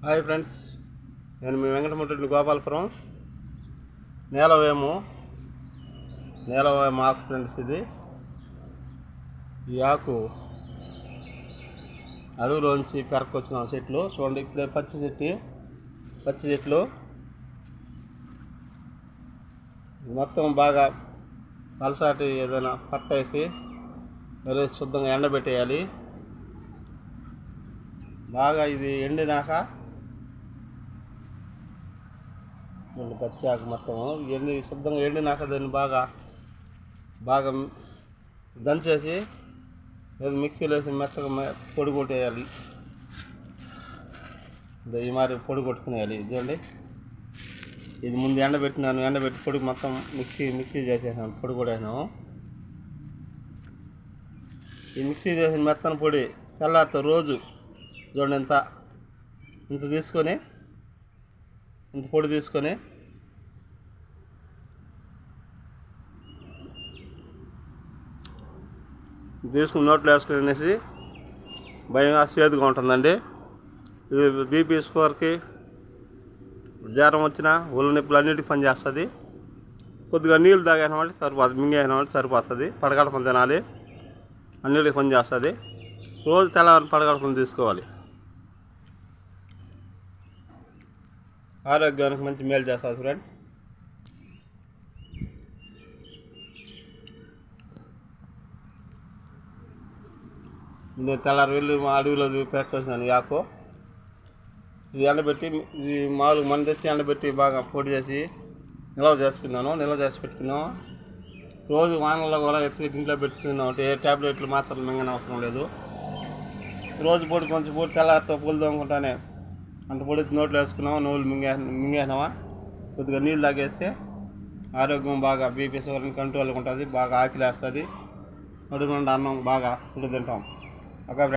Hi friends, నేను మీ వెంకటమురెడ్డి గోపాలపురం. నేలవేము ఆకు friends. ఈ ఆకు అడవిలోంచి పెరక్కొచ్చిన చెట్లు చూడండి. ఇప్పుడే పచ్చి చెట్లు మొత్తం బాగా పలసాటి ఏదైనా పట్టేసి శుద్ధంగా ఎండబెట్టేయాలి. బాగా ఇది ఎండినాక పచ్చి ఆకు మొత్తం శుద్ధంగా ఎండినాక దాన్ని బాగా దంచేసి మిక్సీలో వేసి మెత్తగా పొడి కొట్టేయాలి. ఈ మరి పొడి కొట్టుకునేయాలి. చూడండి, ఇది ముందు ఎండబెట్టి పొడి మొత్తం మిక్సీ చేసేసాను, పొడి కొట్టేసాను. ఈ మిక్సీ చేసిన మెత్తన పొడి తెల్లారితో రోజు చూడండి ఇంత తీసుకొని, ఇంత పొడి తీసుకొని నోట్లో వేసుకునేసి భయంగా చేదుగా ఉంటుందండి. బీపీ షుగర్కి, జ్వరం వచ్చినా ఒళ్ళు నొప్పులు అన్నిటికీ పనిచేస్తుంది. కొద్దిగా నీళ్ళు తాగేసిన వాళ్ళు సరిపోతుంది, మింగేసిన వాళ్ళు సరిపోతుంది. పడగడపని తినాలి, అన్నిటికీ పనిచేస్తుంది. రోజు తెల్లవారిని పడగడపని తీసుకోవాలి. ఆరోగ్యానికి మంచి మేలు చేస్తుంది ఫ్రెండ్స్. నేను తెల్లారి వెళ్ళి మా అడవిలో పెట్టుకొచ్చినాను ఈ ఆకు. ఇది ఎండబెట్టి, ఇది మామూలుగా మన తెచ్చి ఎండబెట్టి బాగా పొడి చేసి నిల్వ చేసి పెట్టుకున్నాం. రోజు వానల్లో కూడా ఎత్తుకి ఇంట్లో పెట్టుకున్నాం అంటే ఏ ట్యాబ్లెట్లు మాత్రం మింగని అవసరం లేదు. రోజు కొంచెం పొడి తెల్లారితో పూలు తోముకుంటానే అంత పొడి నోట్లో వేసుకున్నామా, నోళ్ళు మింగేసినామా, కొద్దిగా నీళ్ళు తాగేస్తే ఆరోగ్యం బాగా బీపీ షుగర్ కంట్రోల్గా ఉంటుంది. బాగా ఆకలి వేస్తుంది. అడుగు నుండి అన్నం బాగా ఫుడ్ తింటాం. ఓకే.